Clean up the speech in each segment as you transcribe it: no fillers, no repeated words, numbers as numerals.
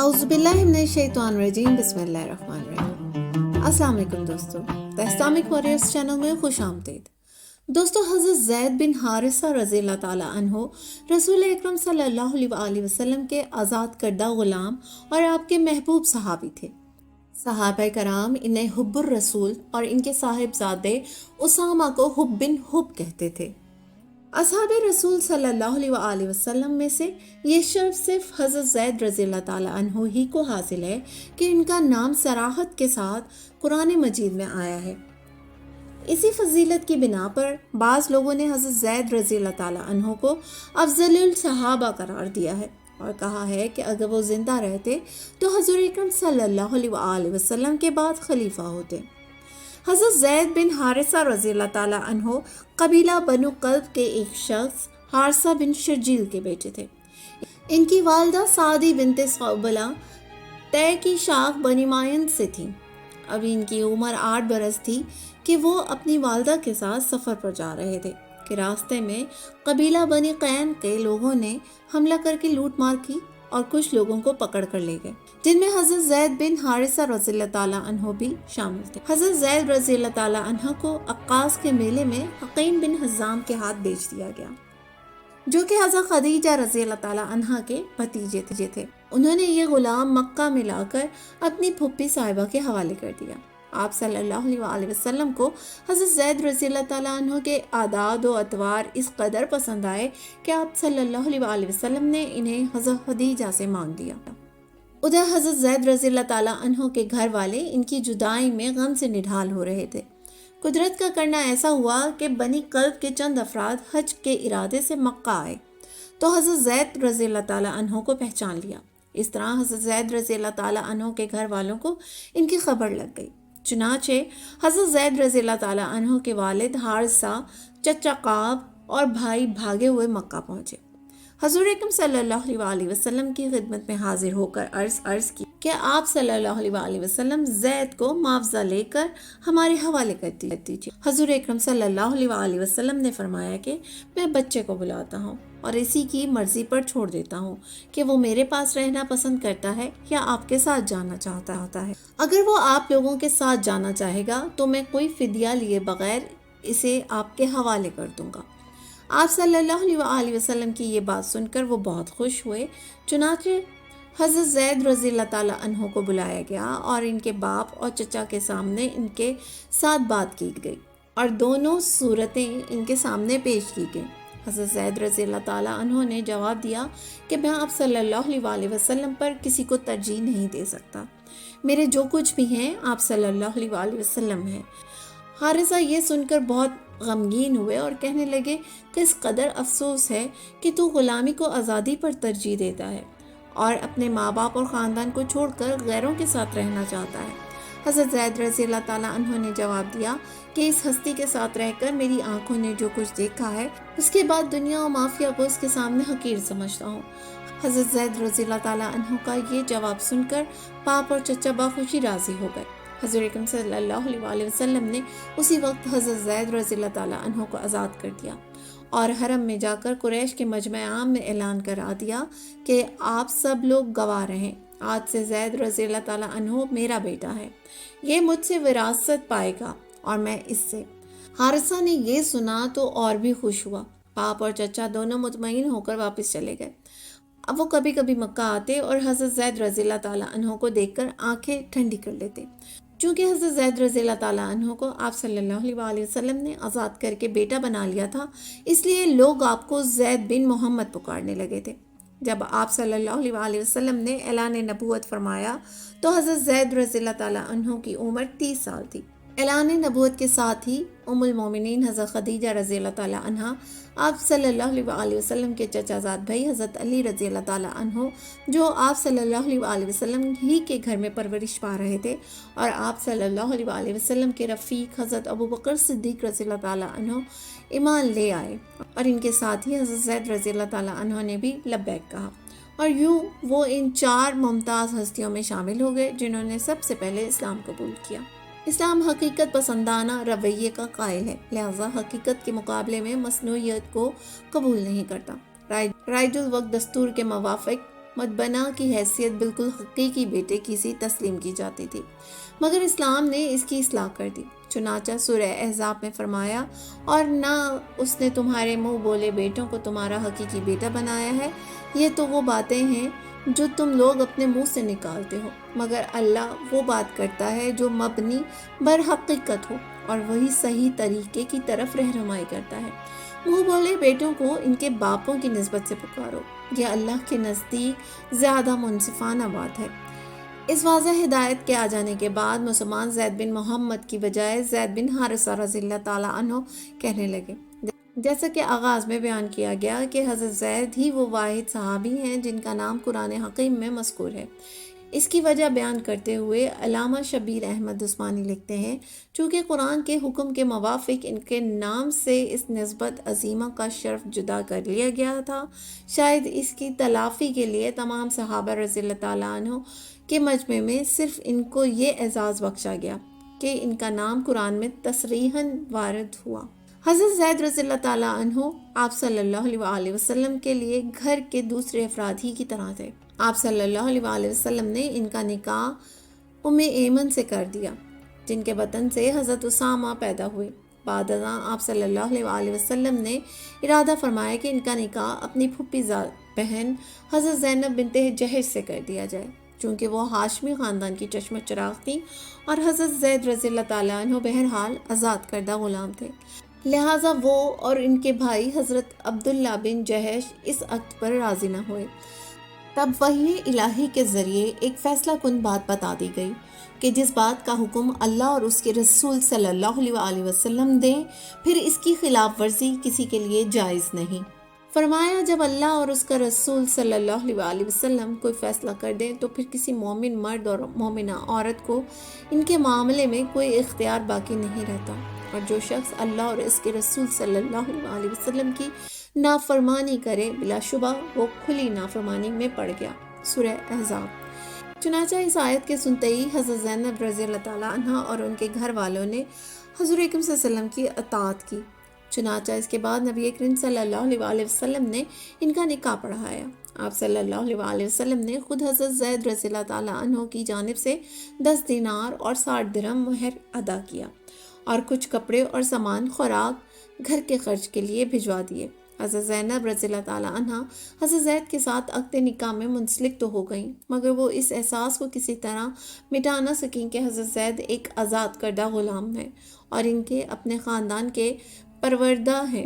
اعوذ باللہ من الشیطان الرجیم، بسم اللہ الرحمن الرحیم۔ السلام علیکم دوستو، دی اسلامک واریئرز چینل میں خوش آمدید۔ دوستو، حضرت زید بن حارثہ رضی اللہ تعالیٰ عنہ رسول اکرم صلی اللہ علیہ وآلہ وسلم کے آزاد کردہ غلام اور آپ کے محبوب صحابی تھے۔ صحابہ کرام انہیں حب الرسول اور ان کے صاحبزادے اسامہ کو حب بن حب کہتے تھے۔ اصحاب رسول صلی اللہ علیہ وآلہ وسلم میں سے یہ شرف صرف حضرت زید رضی اللہ تعالیٰ عنہ ہی کو حاصل ہے کہ ان کا نام صراحت کے ساتھ قرآن مجید میں آیا ہے۔ اسی فضیلت کی بنا پر بعض لوگوں نے حضرت زید رضی اللہ تعالیٰ عنہ کو افضل الصحابہ قرار دیا ہے اور کہا ہے کہ اگر وہ زندہ رہتے تو حضور اکرم صلی اللہ علیہ وآلہ وسلم کے بعد خلیفہ ہوتے۔ حضرت زید بن حارثہ رضی اللہ تعالیٰ عنہ قبیلہ بنو قلب کے ایک شخص حارثہ بن شرجیل کے بیٹے تھے۔ ان کی والدہ سعدی بنت صوبلہ طے کی شاخ بنی مائن سے تھیں۔ ابھی ان کی عمر 8 برس تھی کہ وہ اپنی والدہ کے ساتھ سفر پر جا رہے تھے کہ راستے میں قبیلہ بنی قین کے لوگوں نے حملہ کر کے لوٹ مار کی اور کچھ لوگوں کو پکڑ کر لے گئے، جن میں حضرت زید بن حارثہ رضی اللہ تعالیٰ عنہ بھی شامل تھے۔ حضرت زید رضی اللہ تعالیٰ عنہ کو عکاظ کے میلے میں حکیم بن حزام کے ہاتھ بیچ دیا گیا، جو کہ حضرت خدیجہ رضی اللہ تعالیٰ عنہ کے بھتیجے تھے۔ انہوں نے یہ غلام مکہ میں لا کر اپنی پھپھی صاحبہ کے حوالے کر دیا۔ آپ صلی اللہ علیہ وآلہ وسلم کو حضرت زید رضی اللہ تعالیٰ عنہ کے اعداد و اطوار اس قدر پسند آئے کہ آپ صلی اللہ علیہ وآلہ وسلم نے انہیں حضرت خدیجہ سے مانگ دیا۔ ادھر حضرت زید رضی اللہ تعالیٰ عنہ کے گھر والے ان کی جدائی میں غم سے نڈھال ہو رہے تھے۔ قدرت کا کرنا ایسا ہوا کہ بنی قلب کے چند افراد حج کے ارادے سے مکہ آئے تو حضرت زید رضی اللہ تعالیٰ عنہ کو پہچان لیا۔ اس طرح حضرت زید رضی اللہ تعالیٰ عنہ کے گھر والوں کو ان کی خبر لگ گئی۔ چنانچہ حضرت زید رضی اللہ تعالیٰ عنہ کے والد حارثہ، چچا کعب اور بھائی بھاگے ہوئے مکہ پہنچے۔ حضور اکرم صلی اللہ علیہ وآلہ وسلم کی خدمت میں حاضر ہو کر عرض کی کہ آپ صلی اللہ علیہ وآلہ وسلم زید کو معاوضہ لے کر ہمارے حوالے کر دیجیے۔ حضور اکرم صلی اللہ علیہ وآلہ وسلم نے فرمایا کہ میں بچے کو بلاتا ہوں اور اسی کی مرضی پر چھوڑ دیتا ہوں کہ وہ میرے پاس رہنا پسند کرتا ہے یا آپ کے ساتھ جانا چاہتا ہے۔ اگر وہ آپ لوگوں کے ساتھ جانا چاہے گا تو میں کوئی فدیہ لیے بغیر اسے آپ کے حوالے کر دوں گا۔ آپ صلی اللہ علیہ وآلہ وسلم کی یہ بات سن کر وہ بہت خوش ہوئے۔ چنانچہ حضرت زید رضی اللہ تعالیٰ عنہ کو بلایا گیا اور ان کے باپ اور چچا کے سامنے ان کے ساتھ بات کی گئی اور دونوں صورتیں ان کے سامنے پیش کی گئیں۔ حضرت زید رضی اللہ تعالیٰ عنہ نے جواب دیا کہ میں آپ صلی اللہ علیہ وآلہ وسلم پر کسی کو ترجیح نہیں دے سکتا، میرے جو کچھ بھی ہیں آپ صلی اللہ علیہ وآلہ وسلم ہیں۔ حارثہ یہ سن کر بہت غمگین ہوئے اور کہنے لگے کہ اس قدر افسوس ہے کہ تو غلامی کو آزادی پر ترجیح دیتا ہے اور اپنے ماں باپ اور خاندان کو چھوڑ کر غیروں کے ساتھ رہنا چاہتا ہے۔ حضرت زید رضی اللہ تعالیٰ عنہ نے جواب دیا کہ اس ہستی کے ساتھ رہ کر میری آنکھوں نے جو کچھ دیکھا ہے اس کے بعد دنیا و مافیہ کو اس کے سامنے حقیر سمجھتا ہوں۔ حضرت زید رضی اللہ تعالیٰ عنہ کا یہ جواب سن کر باپ اور چچا بخوشی راضی ہو گئے۔ حضور اکرم صلی اللہ علیہ وآلہ وسلم نے اسی وقت حضرت زید رضی اللہ تعالیٰ عنہ کو آزاد کر دیا اور حرم میں جا کر قریش کے مجمع عام میں اعلان کرا دیا کہ آپ سب لوگ گواہ رہیں، آج سے زید رضی اللہ تعالیٰ عنہ میرا بیٹا ہے، یہ مجھ سے وراثت پائے گا اور میں اس سے۔ حارثہ نے یہ سنا تو اور بھی خوش ہوا۔ باپ اور چچا دونوں مطمئن ہو کر واپس چلے گئے۔ اب وہ کبھی کبھی مکہ آتے اور حضرت زید رضی اللہ تعالیٰ عنہ کو دیکھ کر آنکھیں ٹھنڈی کر لیتے۔ چونکہ حضرت زید رضی اللہ تعالیٰ عنہ کو آپ صلی اللہ علیہ وآلہ وسلم نے آزاد کر کے بیٹا بنا لیا تھا، اس لیے لوگ آپ کو زید بن محمد پکارنے لگے تھے۔ جب آپ صلی اللہ علیہ وآلہ وسلم نے اعلان نبوت فرمایا تو حضرت زید رضی اللہ تعالیٰ عنہ کی عمر 30 سال تھی۔ اعلان نبوت کے ساتھ ہی ام المومنین حضرت خدیجہ رضی اللہ تعالیٰ عنہ، آپ صلی اللہ علیہ وآلہ وسلم کے چچا زاد بھائی حضرت علی رضی اللہ تعالیٰ عنہ، جو آپ صلی اللہ علیہ وآلہ وسلم ہی کے گھر میں پرورش پا رہے تھے، اور آپ صلی اللہ علیہ وآلہ وسلم کے رفیق حضرت ابو بکر صدیق رضی اللہ تعالیٰ عنہ ایمان لے آئے، اور ان کے ساتھ ہی حضرت زید رضی اللہ تعالیٰ عنہ نے بھی لبیک کہا، اور یوں وہ ان 4 ممتاز ہستیوں میں شامل ہو گئے جنہوں نے سب سے پہلے اسلام قبول کیا۔ اسلام حقیقت پسندانہ رویے کا قائل ہے، لہذا حقیقت کے مقابلے میں مصنوعیت کو قبول نہیں کرتا۔ رائج الوقت دستور کے موافق مدبنا کی حیثیت بالکل حقیقی بیٹے کی سی تسلیم کی جاتی تھی، مگر اسلام نے اس کی اصلاح کر دی۔ چنانچہ سورہ احزاب میں فرمایا، اور نہ اس نے تمہارے منہ بولے بیٹوں کو تمہارا حقیقی بیٹا بنایا ہے، یہ تو وہ باتیں ہیں جو تم لوگ اپنے منہ سے نکالتے ہو، مگر اللہ وہ بات کرتا ہے جو مبنی بر حقیقت ہو، اور وہی صحیح طریقے کی طرف رہنمائی کرتا ہے۔ منہ بولے بیٹوں کو ان کے باپوں کی نسبت سے پکارو، یہ اللہ کے نزدیک زیادہ منصفانہ بات ہے۔ اس واضح ہدایت کے آ جانے کے بعد مسلمان زید بن محمد کی بجائے زید بن حارثہ رضی اللہ تعالیٰ عنہ کہنے لگے، جیسا کہ آغاز میں بیان کیا گیا کہ حضرت زید ہی وہ واحد صحابی ہیں جن کا نام قرآن حکیم میں مذکور ہے۔ اس کی وجہ بیان کرتے ہوئے علامہ شبیر احمد عثمانی لکھتے ہیں، چونکہ قرآن کے حکم کے موافق ان کے نام سے اس نسبت عظیمہ کا شرف جدا کر لیا گیا تھا، شاید اس کی تلافی کے لیے تمام صحابہ رضی اللہ تعالیٰ عنہ کے مجمع میں صرف ان کو یہ اعزاز بخشا گیا کہ ان کا نام قرآن میں تصریحاً وارد ہوا۔ حضرت زید رضی اللہ تعالیٰ عنہ آپ صلی اللہ علیہ وسلم کے لیے گھر کے دوسرے افراد ہی کی طرح تھے۔ آپ صلی اللہ علیہ وسلم نے ان کا نکاح ام ایمن سے کر دیا، جن کے بطن سے حضرت اسامہ پیدا ہوئے۔ بعد ازاں آپ صلی اللہ علیہ وسلم نے ارادہ فرمایا کہ ان کا نکاح اپنی پھوپھی بہن حضرت زینب بنت جہش سے کر دیا جائے، چونکہ وہ ہاشمی خاندان کی چشم چراغ تھیں اور حضرت زید رضی اللہ تعالیٰ عنہ بہرحال آزاد کردہ غلام تھے، لہٰذا وہ اور ان کے بھائی حضرت عبداللہ بن جہش اس عقد پر راضی نہ ہوئے۔ تب وحی الہی کے ذریعے ایک فیصلہ کن بات بتا دی گئی کہ جس بات کا حکم اللہ اور اس کے رسول صلی اللہ علیہ وسلم دیں، پھر اس کی خلاف ورزی کسی کے لیے جائز نہیں۔ فرمایا، جب اللہ اور اس کا رسول صلی اللہ علیہ وسلم کوئی فیصلہ کر دیں تو پھر کسی مومن مرد اور مومنہ عورت کو ان کے معاملے میں کوئی اختیار باقی نہیں رہتا، اور جو شخص اللہ اور اس کے رسول صلی اللہ علیہ وسلم کی نافرمانی کرے بلا شبہ وہ کھلی نافرمانی میں پڑ گیا۔ سورہ احزاب۔ چنانچہ اس آیت کے سنتے ہی حضرت زینب رضی اللہ تعالیٰ عنہ اور ان کے گھر والوں نے حضور اکرم صلی اللہ علیہ وسلم کی اطاعت کی۔ چنانچہ اس کے بعد نبی کریم صلی اللہ علیہ وسلم نے ان کا نکاح پڑھایا۔ آپ صلی اللہ علیہ وسلم نے خود حضرت زید رضی اللہ تعالیٰ عنہ کی جانب سے 10 دینار اور 60 درہم مہر ادا کیا، اور کچھ کپڑے اور سامان خوراک گھر کے خرچ کے لیے بھجوا دیے۔ حضرت زینب رضی اللہ تعالیٰ عنہ حضرت زید کے ساتھ عقد نکاح میں منسلک تو ہو گئیں، مگر وہ اس احساس کو کسی طرح مٹا نہ سکیں کہ حضرت زید ایک آزاد کردہ غلام ہیں اور ان کے اپنے خاندان کے پروردہ ہیں،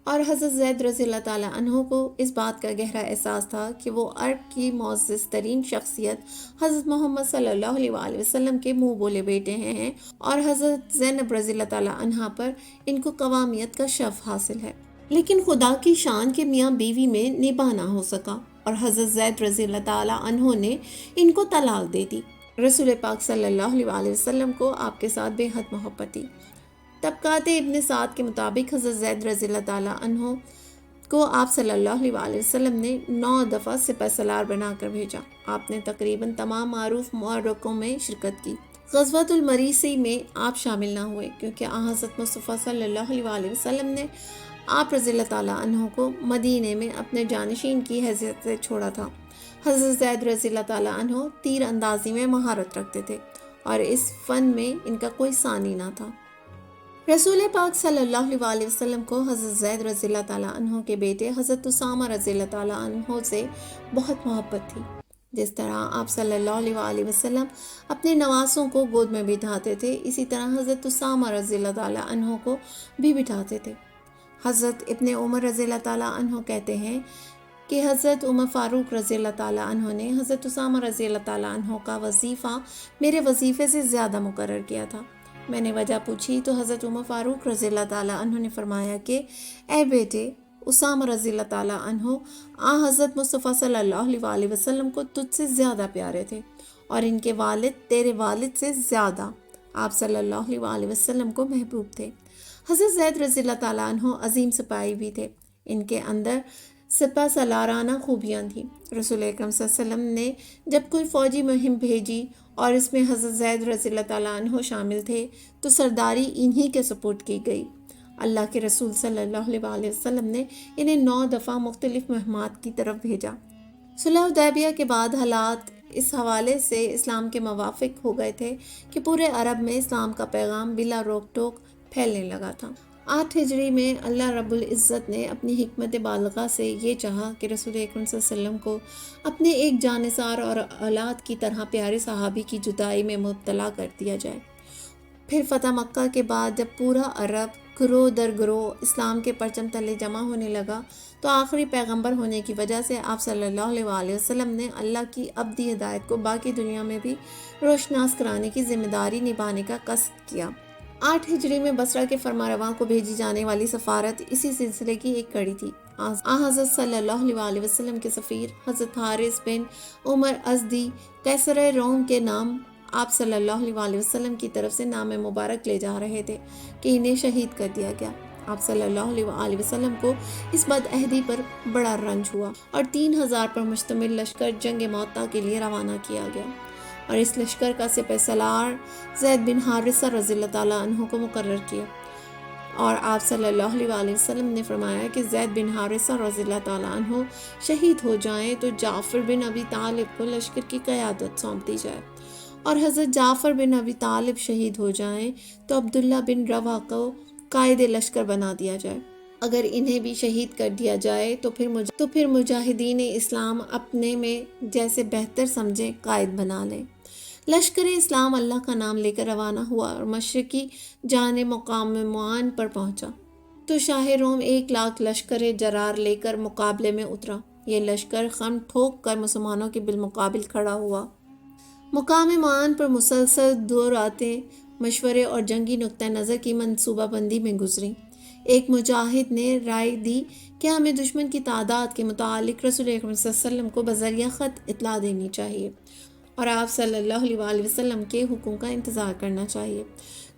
اور حضرت زید رضی اللہ تعالیٰ عنہ کو اس بات کا گہرا احساس تھا کہ وہ عرب کی معزز ترین شخصیت حضرت محمد صلی اللہ علیہ وسلم کے منہ بولے بیٹے ہیں، اور حضرت زینب رضی اللہ تعالیٰ عنہ پر ان کو قوامیت کا شرف حاصل ہے۔ لیکن خدا کی شان کے میاں بیوی میں نباہ نہ ہو سکا، اور حضرت زید رضی اللہ تعالیٰ عنہ نے ان کو طلاق دے دی۔ رسول پاک صلی اللہ علیہ وسلم کو آپ کے ساتھ بے حد محبت تھی۔ طبقات ابن سعد کے مطابق حضرت زید رضی اللہ تعالیٰ عنہ کو آپ صلی اللہ علیہ وسلم نے 9 دفعہ سپہ سالار بنا کر بھیجا۔ آپ نے تقریباً تمام معروف معرکوں میں شرکت کی۔ غزوۃ المریسی میں آپ شامل نہ ہوئے کیونکہ حضرت مصطفیٰ صلی اللہ علیہ وسلم نے آپ رضی اللہ تعالیٰ عنہ کو مدینے میں اپنے جانشین کی حیثیت سے چھوڑا تھا۔ حضرت زید رضی اللہ تعالیٰ عنہ تیر اندازی میں مہارت رکھتے تھے، اور اس فن میں ان کا کوئی ثانی نہ تھا۔ رسول پاک صلی اللہ علیہ وسلم کو حضرت زید رضی اللہ تعالیٰ عنہ کے بیٹے حضرت اسامہ رضی اللہ تعالیٰ عنہ سے بہت محبت تھی۔ جس طرح آپ صلی اللہ علیہ وسلم اپنے نواسوں کو گود میں بٹھاتے تھے، اسی طرح حضرت اسامہ رضی اللہ تعالیٰ عنہ کو بھی بٹھاتے تھے۔ حضرت ابن عمر رضی اللہ تعالیٰ عنہ کہتے ہیں کہ حضرت عمر فاروق رضی اللہ تعالیٰ عنہ نے حضرت اسامہ رضی اللہ تعالیٰ عنہ کا وظیفہ میرے وظیفے سے زیادہ مقرر کیا تھا۔ میں نے وجہ پوچھی تو حضرت عمر فاروق رضی اللہ تعالیٰ عنہ نے فرمایا کہ اے بیٹے اسامہ رضی اللہ تعالیٰ عنہ حضرت مصطفیٰ صلی اللہ علیہ وسلم کو تجھ سے زیادہ پیارے تھے، اور ان کے والد تیرے والد سے زیادہ آپ صلی اللہ علیہ وسلم کو محبوب تھے۔ حضرت زید رضی اللہ تعالیٰ عنہ عظیم سپاہی بھی تھے، ان کے اندر سپہ سالارانہ خوبیاں تھیں۔ رسول اکرم صلی اللہ علیہ وسلم نے جب کوئی فوجی مہم بھیجی اور اس میں حضرت زید رضی اللہ تعالیٰ عنہ شامل تھے تو سرداری انہی کے سپورٹ کی گئی۔ اللہ کے رسول صلی اللہ علیہ وسلم نے انہیں 9 دفعہ مختلف مہمات کی طرف بھیجا۔ صلح حدیبیہ کے بعد حالات اس حوالے سے اسلام کے موافق ہو گئے تھے کہ پورے عرب میں اسلام کا پیغام بلا روک ٹوک پھیلنے لگا تھا۔ 8 ہجری میں اللہ رب العزت نے اپنی حکمت بالغہ سے یہ چاہا کہ رسول اکرم صلی اللہ علیہ وسلم کو اپنے ایک جانثار اور اولاد کی طرح پیارے صحابی کی جدائی میں مبتلا کر دیا جائے۔ پھر فتح مکہ کے بعد جب پورا عرب گروہ در گروہ اسلام کے پرچم تلے جمع ہونے لگا تو آخری پیغمبر ہونے کی وجہ سے آپ صلی اللہ علیہ وآلہ وسلم نے اللہ کی ابدی ہدایت کو باقی دنیا میں بھی روشناس کرانے کی ذمہ داری نبھانے کا قصد کیا۔ 8 ہجری میں بصرہ کے فرمانرواں کو بھیجی جانے والی سفارت اسی سلسلے کی ایک کڑی تھی۔ حضرت صلی اللہ علیہ وآلہ وسلم کے سفیر حضرت حارث بن عمر ازدی قیصر روم کے نام آپ صلی اللہ علیہ وآلہ وسلم کی طرف سے نام مبارک لے جا رہے تھے کہ انہیں شہید کر دیا گیا۔ آپ صلی اللہ علیہ وآلہ وسلم کو اس بدعہدی پر بڑا رنج ہوا اور 3000 پر مشتمل لشکر جنگ موطا کے لیے روانہ کیا گیا، اور اس لشکر کا سپہ سالار زید بن حارثہ رضی اللہ تعالیٰ عنہ کو مقرر کیا، اور آپ صلی اللہ علیہ وآلہ وسلم نے فرمایا کہ زید بن حارثہ رضی اللہ تعالیٰ عنہ شہید ہو جائیں تو جعفر بن ابی طالب کو لشکر کی قیادت سونپ دی جائے، اور حضرت جعفر بن ابی طالب شہید ہو جائیں تو عبداللہ بن روا کو قائد لشکر بنا دیا جائے۔ اگر انہیں بھی شہید کر دیا جائے تو پھر مجاہدین اسلام اپنے میں جیسے بہتر سمجھیں قائد بنا لیں۔ لشکر اسلام اللہ کا نام لے کر روانہ ہوا اور مشرقی جانب مقام معان پر پہنچا تو شاہ روم 1,00,000 لشکر جرار لے کر مقابلے میں اترا۔ یہ لشکر خم ٹھوک کر مسلمانوں کے بالمقابل کھڑا ہوا۔ مقام معان پر مسلسل 2 راتیں مشورے اور جنگی نقطہ نظر کی منصوبہ بندی میں گزری۔ ایک مجاہد نے رائے دی کہ ہمیں دشمن کی تعداد کے متعلق رسول اکرم صلی اللہ علیہ وسلم کو بذریعہ خط اطلاع دینی چاہیے اور آپ صلی اللہ علیہ وآلہ وسلم کے حکم کا انتظار کرنا چاہیے۔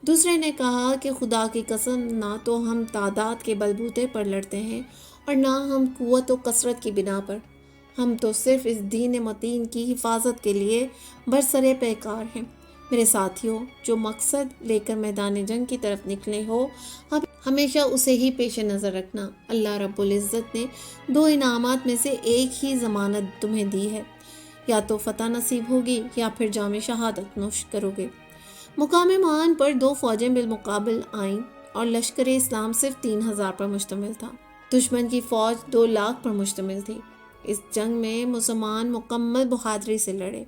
دوسرے نے کہا کہ خدا کی قسم، نہ تو ہم تعداد کے بلبوتے پر لڑتے ہیں اور نہ ہم قوت و کثرت کی بنا پر، ہم تو صرف اس دین متین کی حفاظت کے لیے برسرے پیکار ہیں۔ میرے ساتھیوں، جو مقصد لے کر میدان جنگ کی طرف نکلے ہو ہمیشہ اسے ہی پیش نظر رکھنا۔ اللہ رب العزت نے 2 انعامات میں سے ایک ہی ضمانت تمہیں دی ہے، یا تو فتح نصیب ہوگی یا پھر جام شہادت نوش کرو گے۔ مقام معان پر 2 فوجیں بالمقابل آئیں اور لشکر اسلام صرف 3000 پر مشتمل تھا۔ دشمن کی فوج 2,00,000 پر مشتمل تھی۔ اس جنگ میں مسلمان مکمل بہادری سے لڑے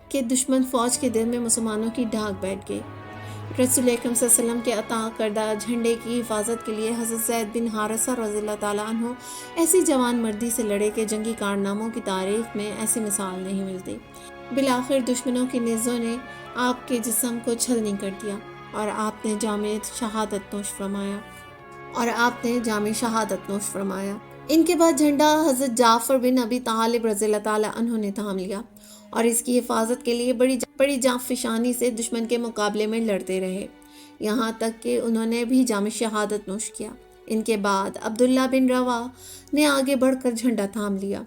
کہ دشمن فوج کے دل میں مسلمانوں کی ڈھاک بیٹھ گئی۔ رسول اکرم صلی اللہ علیہ وسلم کے عطا کردہ جھنڈے کی حفاظت کے لیے حضرت زید بن حارثہ رضی اللہ تعالیٰ عنہ ایسی جوان مردی سے لڑے کہ جنگی کارناموں کی تاریخ میں ایسی مثال نہیں ملتی۔ بالآخر دشمنوں کی نیزوں نے آپ کے جسم کو چھلنی کر دیا اور آپ نے جامِ شہادت نوش فرمایا۔ ان کے بعد جھنڈا حضرت جعفر بن ابی طالب رضی اللہ تعالیٰ عنہ نے تھام لیا اور اس کی حفاظت کے لیے بڑی جاں فشانی سے دشمن کے مقابلے میں لڑتے رہے، یہاں تک کہ انہوں نے بھی جام شہادت نوش کیا۔ ان کے بعد عبداللہ بن روا نے آگے بڑھ کر جھنڈا تھام لیا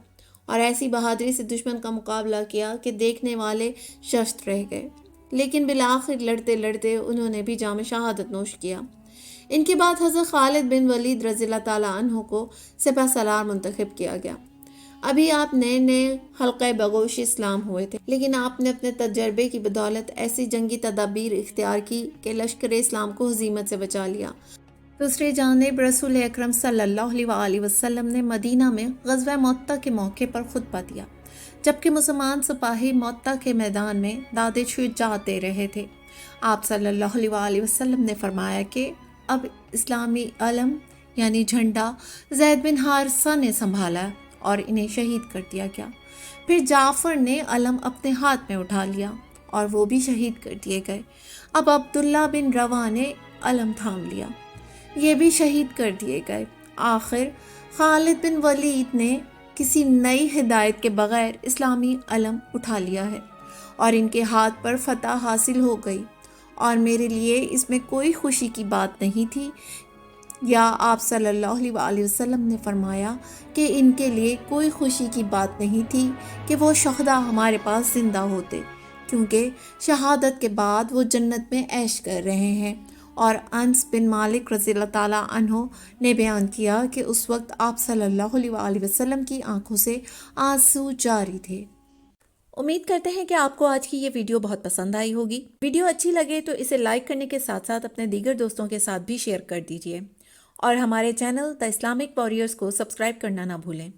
اور ایسی بہادری سے دشمن کا مقابلہ کیا کہ دیکھنے والے شرط رہ گئے، لیکن بالآخر لڑتے لڑتے انہوں نے بھی جام شہادت نوش کیا۔ ان کے بعد حضرت خالد بن ولید رضی اللہ تعالیٰ عنہ کو سپہ سالار منتخب کیا گیا۔ ابھی آپ نئے حلقہ بگوش اسلام ہوئے تھے، لیکن آپ نے اپنے تجربے کی بدولت ایسی جنگی تدابیر اختیار کی کہ لشکر اسلام کو ہزیمت سے بچا لیا۔ دوسری جانب رسول اکرم صلی اللہ علیہ وآلہ وسلم نے مدینہ میں غزوہ موطا کے موقع پر خطبہ دیا، جبکہ مسلمان سپاہی موطا کے میدان میں داد شجاعت دے رہے تھے۔ آپ صلی اللہ علیہ وآلہ وسلم نے فرمایا کہ اب اسلامی علم یعنی جھنڈا زید بن حارثہ نے سنبھالا اور انہیں شہید کر دیا گیا۔ پھر جعفر نے علم اپنے ہاتھ میں اٹھا لیا اور وہ بھی شہید کر دیے گئے۔ اب عبداللہ بن روا نے علم تھام لیا، یہ بھی شہید کر دیے گئے۔ آخر خالد بن ولید نے کسی نئی ہدایت کے بغیر اسلامی علم اٹھا لیا ہے اور ان کے ہاتھ پر فتح حاصل ہو گئی، اور میرے لیے اس میں کوئی خوشی کی بات نہیں تھی، یا آپ صلی اللہ علیہ وآلہ وسلم نے فرمایا کہ ان کے لیے کوئی خوشی کی بات نہیں تھی کہ وہ شہداء ہمارے پاس زندہ ہوتے، کیونکہ شہادت کے بعد وہ جنت میں عیش کر رہے ہیں اور انس بن مالک رضی اللہ تعالیٰ عنہ نے بیان کیا کہ اس وقت آپ صلی اللہ علیہ وآلہ وسلم کی آنکھوں سے آنسو جاری تھے۔ امید کرتے ہیں کہ آپ کو آج کی یہ ویڈیو بہت پسند آئی ہوگی۔ ویڈیو اچھی لگے تو اسے لائک کرنے کے ساتھ ساتھ اپنے دیگر دوستوں کے ساتھ بھی شیئر کر دیجیے اور ہمارے چینل دی اسلامک واریئرز کو سبسکرائب کرنا نہ بھولیں۔